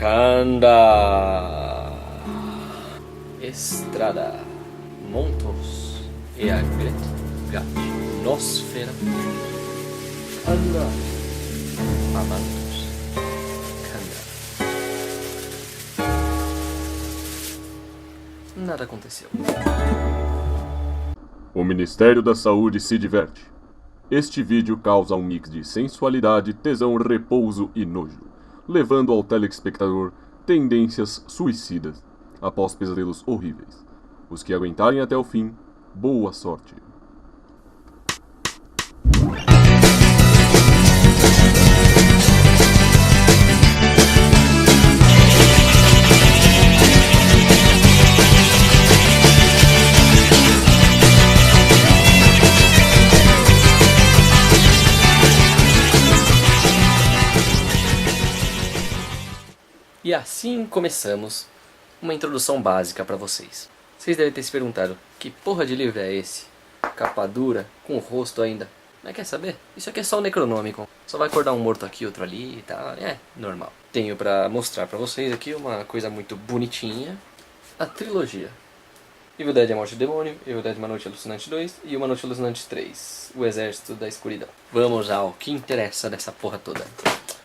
Kanda, Estrada, Montos, Eagret, Gat, Nosfera, Kanda, Amantos, Kanda. Nada aconteceu. O Ministério da Saúde se diverte. Este vídeo causa um mix de sensualidade, tesão, repouso e nojo, levando ao telespectador tendências suicidas após pesadelos horríveis. Os que aguentarem até o fim, boa sorte. E assim começamos uma introdução básica para vocês. Vocês devem ter se perguntado, que porra de livro é esse? Capa dura, com o rosto ainda. Mas quer saber? Isso aqui é só o Necronômico. Só vai acordar um morto aqui, outro ali e tal. É, normal. Tenho pra mostrar pra vocês aqui uma coisa muito bonitinha. A trilogia. Evil Dead A Morte do Demônio, Evil Dead Uma Noite Alucinante 2 e Uma Noite Alucinante 3. O Exército da Escuridão. Vamos ao que interessa dessa porra toda.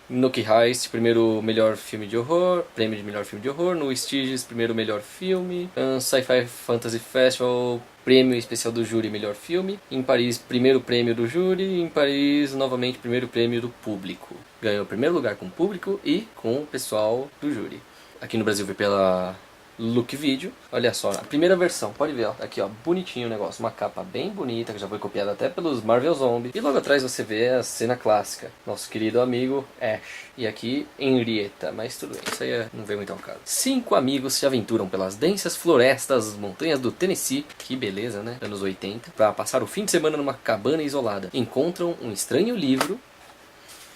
No Nuke Heist, primeiro melhor filme de horror, prêmio de melhor filme de horror. No Stygies, primeiro melhor filme. Sci-Fi Fantasy Festival, prêmio especial do júri, melhor filme. Em Paris, primeiro prêmio do júri. Em Paris, novamente, primeiro prêmio do público. Ganhou o primeiro lugar com o público e com o pessoal do júri. Aqui no Brasil foi pela Look Video. Olha só, a primeira versão, pode ver, ó, aqui ó, bonitinho o negócio, uma capa bem bonita, que já foi copiada até pelos Marvel Zombie. E logo atrás você vê a cena clássica, nosso querido amigo Ash. E aqui Henrietta, mas tudo bem, isso aí não veio muito ao caso. 5 amigos se aventuram pelas densas florestas, montanhas do Tennessee, que beleza, né, anos 80, para passar o fim de semana numa cabana isolada. Encontram um estranho livro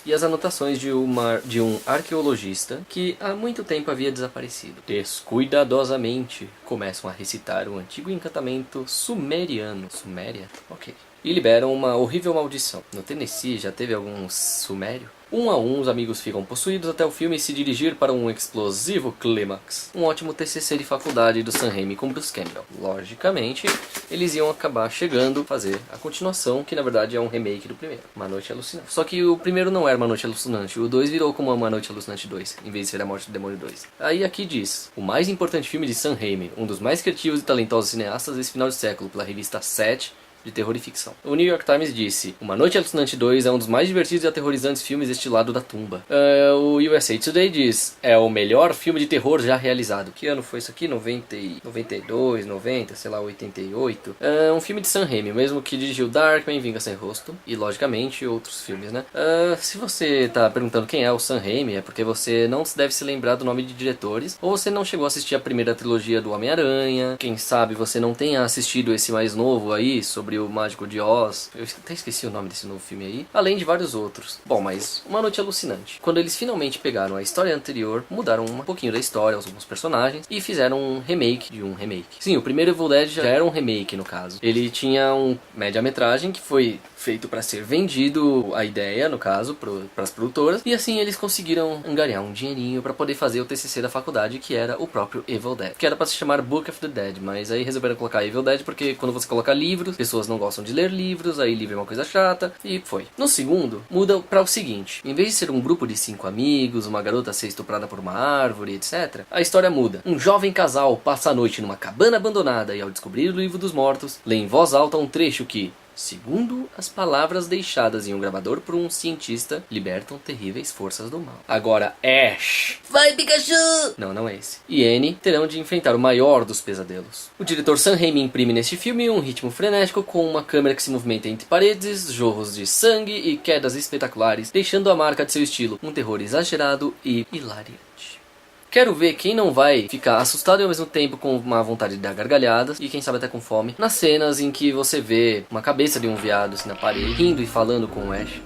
e as anotações de um arqueologista que há muito tempo havia desaparecido. Descuidadosamente começam a recitar o antigo encantamento sumeriano. Suméria? Ok. E liberam uma horrível maldição. No Tennessee já teve algum sumério? Um a um, os amigos ficam possuídos até o filme se dirigir para um explosivo clímax. Um ótimo TCC de faculdade do Sam Raimi com Bruce Campbell. Logicamente, eles iam acabar chegando a fazer a continuação, que na verdade é um remake do primeiro, Uma Noite Alucinante. Só que o primeiro não era Uma Noite Alucinante, o 2 virou como Uma Noite Alucinante 2, em vez de ser A Morte do Demônio 2. Aí aqui diz, o mais importante filme de Sam Raimi, um dos mais criativos e talentosos cineastas desse final de século, pela revista 7, de terror e ficção. O New York Times disse, Uma Noite Alucinante 2 é um dos mais divertidos e aterrorizantes filmes deste lado da tumba. O USA Today diz, é o melhor filme de terror já realizado. Que ano foi isso aqui? 92, 90, sei lá, 88. É um filme de Sam Raimi, mesmo que dirigiu Darkman, Vinga Sem Rosto e, logicamente, outros filmes, né? Se você tá perguntando quem é o Sam Raimi, é porque você não deve se lembrar do nome de diretores, ou você não chegou a assistir a primeira trilogia do Homem-Aranha, quem sabe você não tenha assistido esse mais novo aí, sobre o Mágico de Oz, eu até esqueci o nome desse novo filme aí, além de vários outros. Bom, mas Uma Noite Alucinante. Quando eles finalmente pegaram a história anterior, mudaram um pouquinho da história, alguns personagens, e fizeram um remake de um remake. Sim, o primeiro Evil Dead já era um remake no caso. Ele tinha um média-metragem que foi feito para ser vendido, a ideia no caso, para as produtoras, e assim eles conseguiram angariar um dinheirinho para poder fazer o TCC da faculdade, que era o próprio Evil Dead, que era para se chamar Book of the Dead, mas aí resolveram colocar Evil Dead porque quando você coloca livros, pessoas não gostam de ler livros, aí livro é uma coisa chata, e foi. No segundo, muda para o seguinte, em vez de ser um grupo de 5 amigos, uma garota ser estuprada por uma árvore, etc., a história muda. Um jovem casal passa a noite numa cabana abandonada e ao descobrir o livro dos mortos, lê em voz alta um trecho que, segundo as palavras deixadas em um gravador por um cientista, libertam terríveis forças do mal. Agora Ash, vai Pikachu! Não é esse. E Annie terão de enfrentar o maior dos pesadelos. O diretor Sam Raimi imprime neste filme um ritmo frenético com uma câmera que se movimenta entre paredes, jorros de sangue e quedas espetaculares, deixando a marca de seu estilo, um terror exagerado e hilariante. Quero ver quem não vai ficar assustado e ao mesmo tempo com uma vontade de dar gargalhadas e quem sabe até com fome nas cenas em que você vê uma cabeça de um viado assim na parede, rindo e falando com o Ash.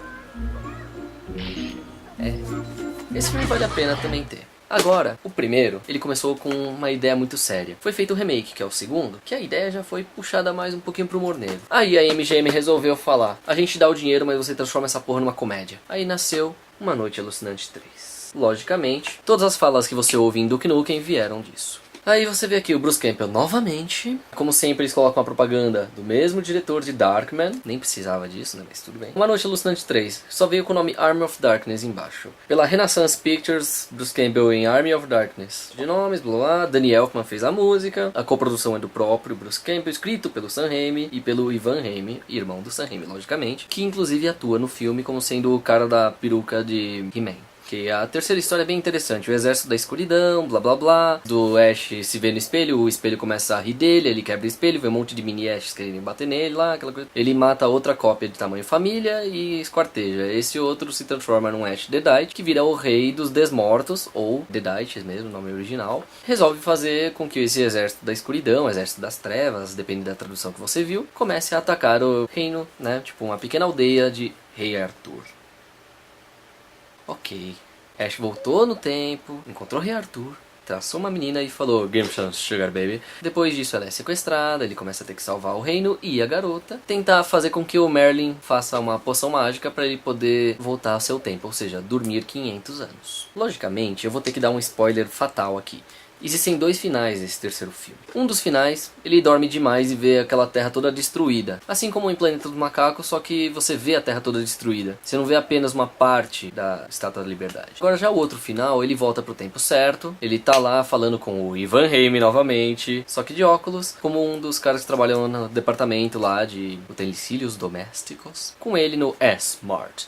Esse filme vale a pena também ter. Agora, o primeiro, ele começou com uma ideia muito séria. Foi feito o remake, que é o segundo, que a ideia já foi puxada mais um pouquinho pro humor negro. Aí a MGM resolveu falar, a gente dá o dinheiro, mas você transforma essa porra numa comédia. Aí nasceu Uma Noite Alucinante 3. mas, logicamente, todas as falas que você ouve em Duke Nukem vieram disso. Aí você vê aqui o Bruce Campbell novamente. Como sempre, eles colocam a propaganda do mesmo diretor de Darkman. Nem precisava disso, né? Mas tudo bem. Uma Noite Alucinante 3. Só veio com o nome Army of Darkness embaixo. Pela Renaissance Pictures, Bruce Campbell em Army of Darkness. De nomes, blá blá. Danny Elfman fez a música. A coprodução é do próprio Bruce Campbell, escrito pelo Sam Raimi e pelo Ivan Raimi, irmão do Sam Raimi, logicamente. Que inclusive atua no filme como sendo o cara da peruca de He-Man. Que a terceira história é bem interessante. O exército da escuridão, blá blá blá. Do Ash se vê no espelho, o espelho começa a rir dele, ele quebra o espelho, vê um monte de mini Ashes querendo bater nele lá, aquela coisa. Ele mata outra cópia de tamanho família e esquarteja. Esse outro se transforma num Ash Deadite, que vira o rei dos Desmortos, ou Deadites mesmo, o nome original. Resolve fazer com que esse exército da escuridão, exército das trevas, depende da tradução que você viu, comece a atacar o reino, né? Tipo uma pequena aldeia de Rei Arthur. Ok. Ash voltou no tempo, encontrou Rei Arthur, traçou uma menina e falou Game Chance Sugar Baby. Depois disso ela é sequestrada, ele começa a ter que salvar o reino e a garota. Tentar fazer com que o Merlin faça uma poção mágica para ele poder voltar ao seu tempo, ou seja, dormir 500 anos. Logicamente, eu vou ter que dar um spoiler fatal aqui. Existem dois finais nesse terceiro filme. Um dos finais, ele dorme demais e vê aquela terra toda destruída. Assim como em Planeta dos Macacos, só que você vê a terra toda destruída. Você não vê apenas uma parte da Estátua da Liberdade. Agora já o outro final, ele volta pro tempo certo. Ele tá lá falando com o Ivan Raimi novamente, só que de óculos, como um dos caras que trabalham no departamento lá de utensílios domésticos. Com ele no S-Mart.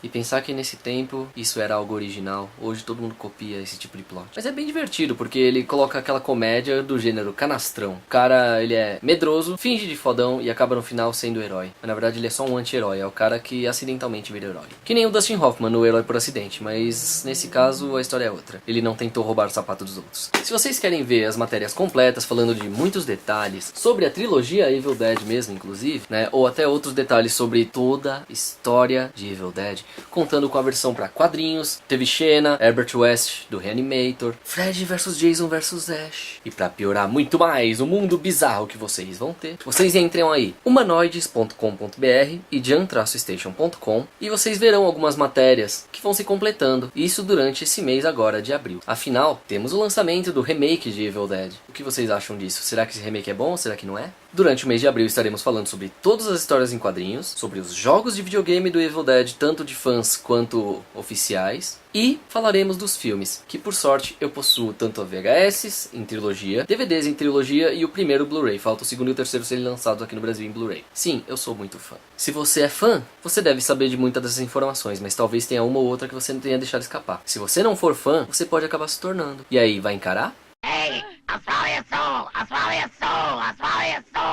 E pensar que nesse tempo isso era algo original. Hoje todo mundo copia esse tipo de plot. Mas é bem divertido, porque ele coloca aquela comédia do gênero canastrão. O cara, ele é medroso, finge de fodão e acaba no final sendo o herói. Mas na verdade ele é só um anti-herói, é o cara que acidentalmente vira herói. Que nem o Dustin Hoffman no Herói por Acidente, mas nesse caso a história é outra. Ele não tentou roubar o sapato dos outros. Se vocês querem ver as matérias completas, falando de muitos detalhes sobre a trilogia Evil Dead mesmo, inclusive, né? Ou até outros detalhes sobre toda a história de Evil Dead, contando com a versão para quadrinhos, teve Xena, Herbert West do Reanimator, Freddy vs Jason vs Ash. E para piorar muito mais o mundo bizarro que vocês vão ter, vocês entrem aí humanoides.com.br e jam-station.com e vocês verão algumas matérias que vão se completando, isso durante esse mês agora de abril. Afinal, temos o lançamento do remake de Evil Dead. O que vocês acham disso? Será que esse remake é bom ou será que não é? Durante o mês de abril estaremos falando sobre todas as histórias em quadrinhos, sobre os jogos de videogame do Evil Dead, tanto de fãs quanto oficiais, e falaremos dos filmes, que por sorte eu possuo tanto a VHS em trilogia, DVDs em trilogia e o primeiro Blu-ray. Falta o segundo e o terceiro serem lançados aqui no Brasil em Blu-ray. Sim, eu sou muito fã. Se você é fã, você deve saber de muitas dessas informações, mas talvez tenha uma ou outra que você não tenha deixado escapar. Se você não for fã, você pode acabar se tornando. E aí, vai encarar? Hey, swallow your soul, swallow your soul, swallow your soul.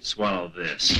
Swallow this.